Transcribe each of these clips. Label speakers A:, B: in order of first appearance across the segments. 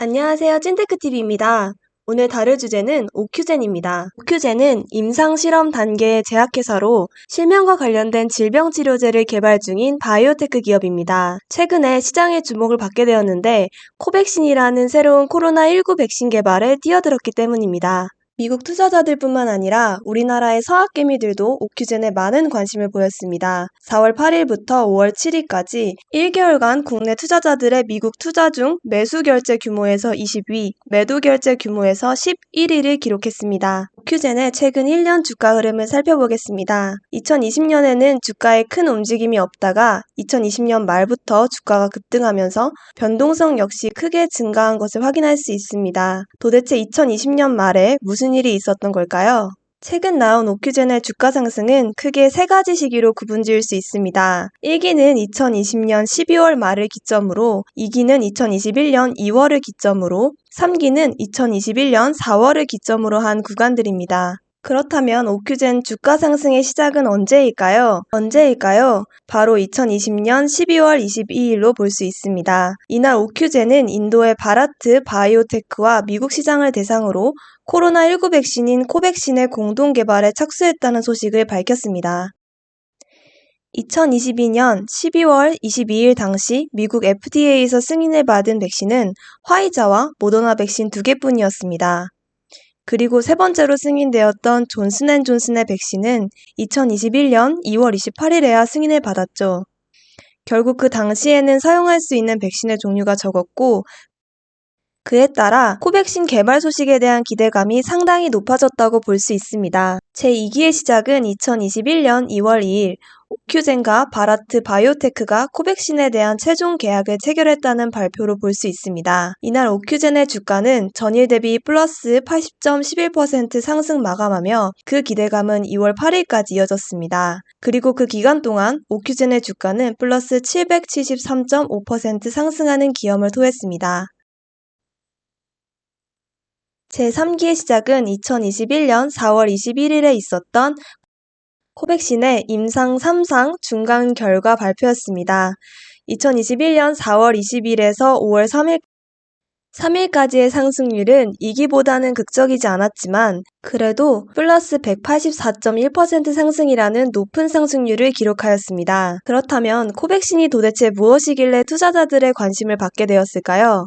A: 안녕하세요. 찐테크TV입니다. 오늘 다룰 주제는 오큐젠입니다. 오큐젠은 임상실험 단계의 제약회사로 실명과 관련된 질병치료제를 개발 중인 바이오테크 기업입니다. 최근에 시장의 주목을 받게 되었는데 코백신이라는 새로운 코로나19 백신 개발에 뛰어들었기 때문입니다. 미국 투자자들뿐만 아니라 우리나라의 서학개미들도 오큐젠에 많은 관심을 보였습니다. 4월 8일부터 5월 7일까지 1개월간 국내 투자자들의 미국 투자 중 매수 결제 규모에서 20위, 매도 결제 규모에서 11위를 기록했습니다. 오큐젠의 최근 1년 주가 흐름을 살펴보겠습니다. 2020년에는 주가에 큰 움직임이 없다가 2020년 말부터 주가가 급등하면서 변동성 역시 크게 증가한 것을 확인할 수 있습니다. 도대체 2020년 말에 무슨 일이 있었던 걸까요? 최근 나온 오큐젠의 주가 상승은 크게 세 가지 시기로 구분지을 수 있습니다. 1기는 2020년 12월 말을 기점으로, 2기는 2021년 2월을 기점으로, 3기는 2021년 4월을 기점으로 한 구간들입니다. 그렇다면 오큐젠 주가 상승의 시작은 언제일까요? 바로 2020년 12월 22일로 볼 수 있습니다. 이날 오큐젠은 인도의 바라트 바이오테크와 미국 시장을 대상으로 코로나19 백신인 코백신의 공동 개발에 착수했다는 소식을 밝혔습니다. 2022년 12월 22일 당시 미국 FDA에서 승인을 받은 백신은 화이자와 모더나 백신 2개뿐이었습니다. 그리고 세 번째로 승인되었던 존슨앤존슨의 백신은 2021년 2월 28일에야 승인을 받았죠. 결국 그 당시에는 사용할 수 있는 백신의 종류가 적었고 그에 따라 코백신 개발 소식에 대한 기대감이 상당히 높아졌다고 볼 수 있습니다. 제2기의 시작은 2021년 2월 2일 오큐젠과 바라트 바이오테크가 코백신에 대한 최종 계약을 체결했다는 발표로 볼 수 있습니다. 이날 오큐젠의 주가는 전일 대비 플러스 80.11% 상승 마감하며 그 기대감은 2월 8일까지 이어졌습니다. 그리고 그 기간 동안 오큐젠의 주가는 플러스 773.5% 상승하는 기염을 토했습니다. 제3기의 시작은 2021년 4월 21일에 있었던 코백신의 임상 3상 중간 결과 발표였습니다. 2021년 4월 20일에서 5월 3일까지의 상승률은 2기보다는 극적이지 않았지만 그래도 플러스 184.1% 상승이라는 높은 상승률을 기록하였습니다. 그렇다면 코백신이 도대체 무엇이길래 투자자들의 관심을 받게 되었을까요?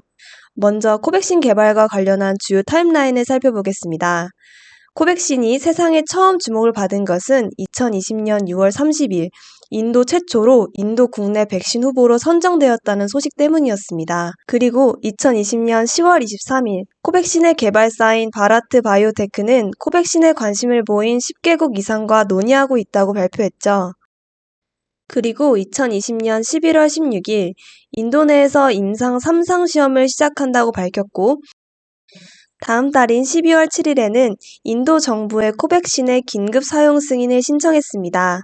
A: 먼저 코백신 개발과 관련한 주요 타임라인을 살펴보겠습니다. 코백신이 세상에 처음 주목을 받은 것은 2020년 6월 30일 인도 최초로 인도 국내 백신 후보로 선정되었다는 소식 때문이었습니다. 그리고 2020년 10월 23일 코백신의 개발사인 바라트 바이오테크는 코백신에 관심을 보인 10개국 이상과 논의하고 있다고 발표했죠. 그리고 2020년 11월 16일 인도 내에서 임상 3상 시험을 시작한다고 밝혔고 다음 달인 12월 7일에는 인도 정부의 코백신의 긴급 사용 승인을 신청했습니다.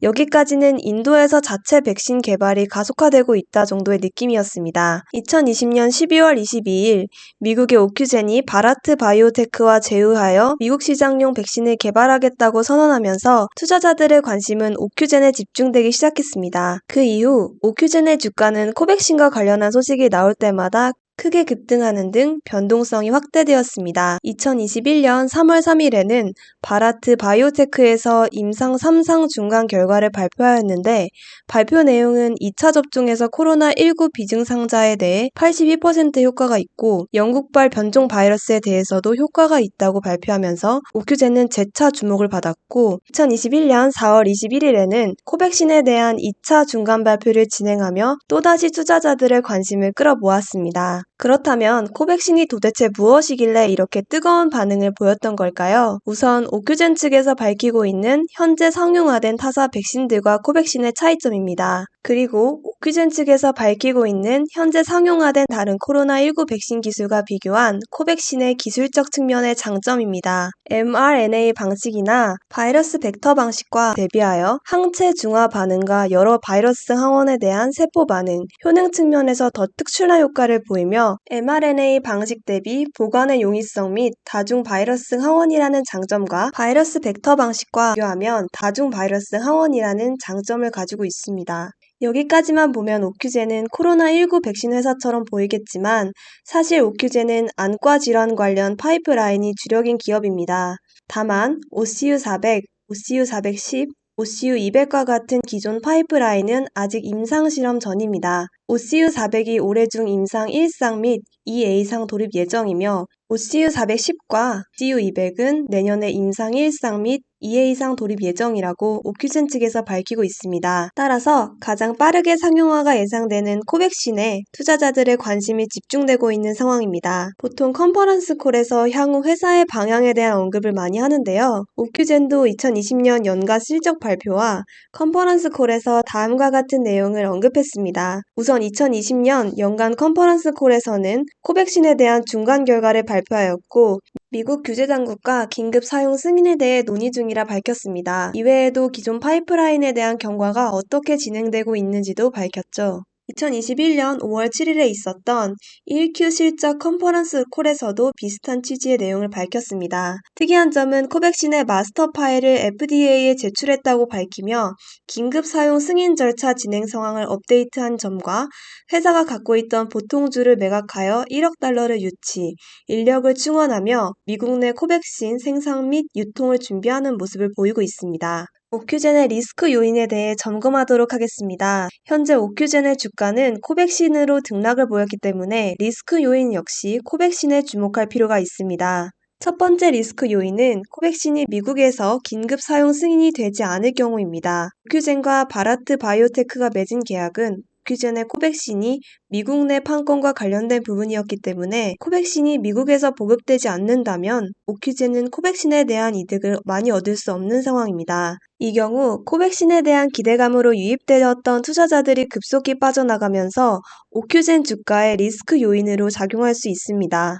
A: 여기까지는 인도에서 자체 백신 개발이 가속화되고 있다 정도의 느낌이었습니다. 2020년 12월 22일 미국의 오큐젠이 바라트 바이오테크와 제휴하여 미국 시장용 백신을 개발하겠다고 선언하면서 투자자들의 관심은 오큐젠에 집중되기 시작했습니다. 그 이후 오큐젠의 주가는 코백신과 관련한 소식이 나올 때마다 크게 급등하는 등 변동성이 확대되었습니다. 2021년 3월 3일에는 바라트 바이오테크에서 임상 3상 중간 결과를 발표하였는데 발표 내용은 2차 접종에서 코로나19 비증상자에 대해 82% 효과가 있고 영국발 변종 바이러스에 대해서도 효과가 있다고 발표하면서 오큐젠은 재차 주목을 받았고 2021년 4월 21일에는 코백신에 대한 2차 중간 발표를 진행하며 또다시 투자자들의 관심을 끌어모았습니다. 그렇다면 코백신이 도대체 무엇이길래 이렇게 뜨거운 반응을 보였던 걸까요? 우선 오큐젠 측에서 밝히고 있는 현재 상용화된 타사 백신들과 코백신의 차이점입니다. 그리고 오큐젠 측에서 밝히고 있는 현재 상용화된 다른 코로나19 백신 기술과 비교한 코백신의 기술적 측면의 장점입니다. mRNA 방식이나 바이러스 벡터 방식과 대비하여 항체 중화 반응과 여러 바이러스 항원에 대한 세포 반응, 효능 측면에서 더 특출난 효과를 보이며 mRNA 방식 대비 보관의 용이성 및 다중 바이러스 항원이라는 장점과 바이러스 벡터 방식과 비교하면 다중 바이러스 항원이라는 장점을 가지고 있습니다. 여기까지만 보면 오큐젠은 코로나19 백신 회사처럼 보이겠지만 사실 오큐젠은 안과 질환 관련 파이프라인이 주력인 기업입니다. 다만 OCU400, OCU410, OCU200과 같은 기존 파이프라인은 아직 임상실험 전입니다. OCU400이 올해 중 임상 1상 및 2A상 돌입 예정이며 OCU410과 OCU200은 내년에 임상 1상 및 2A상 돌입 예정이라고 오큐젠 측에서 밝히고 있습니다. 따라서 가장 빠르게 상용화가 예상되는 코백신에 투자자들의 관심이 집중되고 있는 상황입니다. 보통 컨퍼런스 콜에서 향후 회사의 방향에 대한 언급을 많이 하는데요. 오큐젠도 2020년 연가 실적 발표와 컨퍼런스 콜에서 다음과 같은 내용을 언급했습니다. 우선 2020년 연간 컨퍼런스 콜에서는 코백신에 대한 중간 결과를 발표하였고 미국 규제당국과 긴급 사용 승인에 대해 논의 중이라 밝혔습니다. 이외에도 기존 파이프라인에 대한 경과가 어떻게 진행되고 있는지도 밝혔죠. 2021년 5월 7일에 있었던 1Q 실적 컨퍼런스 콜에서도 비슷한 취지의 내용을 밝혔습니다. 특이한 점은 코백신의 마스터 파일을 FDA에 제출했다고 밝히며 긴급 사용 승인 절차 진행 상황을 업데이트한 점과 회사가 갖고 있던 보통주를 매각하여 1억 달러를 유치, 인력을 충원하며 미국 내 코백신 생산 및 유통을 준비하는 모습을 보이고 있습니다. 오큐젠의 리스크 요인에 대해 점검하도록 하겠습니다. 현재 오큐젠의 주가는 코백신으로 등락을 보였기 때문에 리스크 요인 역시 코백신에 주목할 필요가 있습니다. 첫 번째 리스크 요인은 코백신이 미국에서 긴급 사용 승인이 되지 않을 경우입니다. 오큐젠과 바라트 바이오테크가 맺은 계약은 오큐젠의 코백신이 미국 내 판권과 관련된 부분이었기 때문에 코백신이 미국에서 보급되지 않는다면 오큐젠은 코백신에 대한 이득을 많이 얻을 수 없는 상황입니다. 이 경우 코백신에 대한 기대감으로 유입되었던 투자자들이 급속히 빠져나가면서 오큐젠 주가의 리스크 요인으로 작용할 수 있습니다.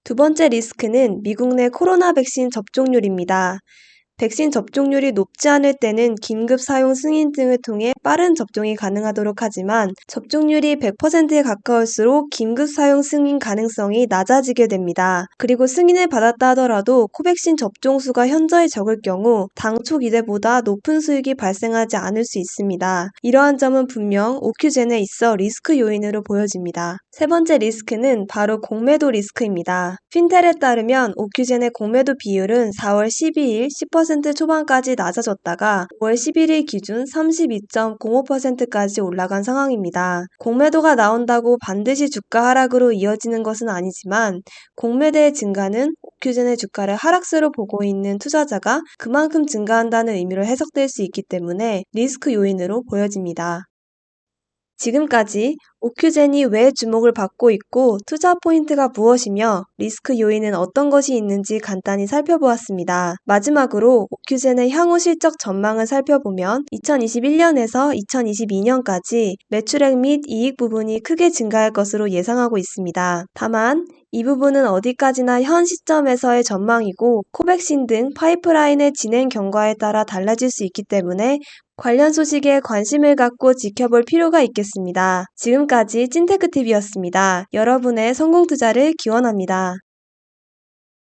A: 두 번째 리스크는 미국 내 코로나 백신 접종률입니다. 백신 접종률이 높지 않을 때는 긴급 사용 승인 등을 통해 빠른 접종이 가능하도록 하지만 접종률이 100%에 가까울수록 긴급 사용 승인 가능성이 낮아지게 됩니다. 그리고 승인을 받았다 하더라도 코백신 접종 수가 현저히 적을 경우 당초 기대보다 높은 수익이 발생하지 않을 수 있습니다. 이러한 점은 분명 오큐젠에 있어 리스크 요인으로 보여집니다. 세 번째 리스크는 바로 공매도 리스크입니다. 핀텔에 따르면 오큐젠의 공매도 비율은 4월 12일 10% 초반까지 낮아졌다가 5월 11일 기준 32.05%까지 올라간 상황입니다. 공매도가 나온다고 반드시 주가 하락으로 이어지는 것은 아니지만 공매대의 증가는 오큐젠의 주가를 하락세로 보고 있는 투자자가 그만큼 증가한다는 의미로 해석될 수 있기 때문에 리스크 요인으로 보여집니다. 지금까지 오큐젠이 왜 주목을 받고 있고 투자 포인트가 무엇이며 리스크 요인은 어떤 것이 있는지 간단히 살펴보았습니다. 마지막으로 오큐젠의 향후 실적 전망을 살펴보면 2021년에서 2022년까지 매출액 및 이익 부분이 크게 증가할 것으로 예상하고 있습니다. 다만 이 부분은 어디까지나 현 시점에서의 전망이고 코백신 등 파이프라인의 진행 경과에 따라 달라질 수 있기 때문에 관련 소식에 관심을 갖고 지켜볼 필요가 있겠습니다. 지금까지 찐테크TV였습니다. 여러분의 성공 투자를 기원합니다.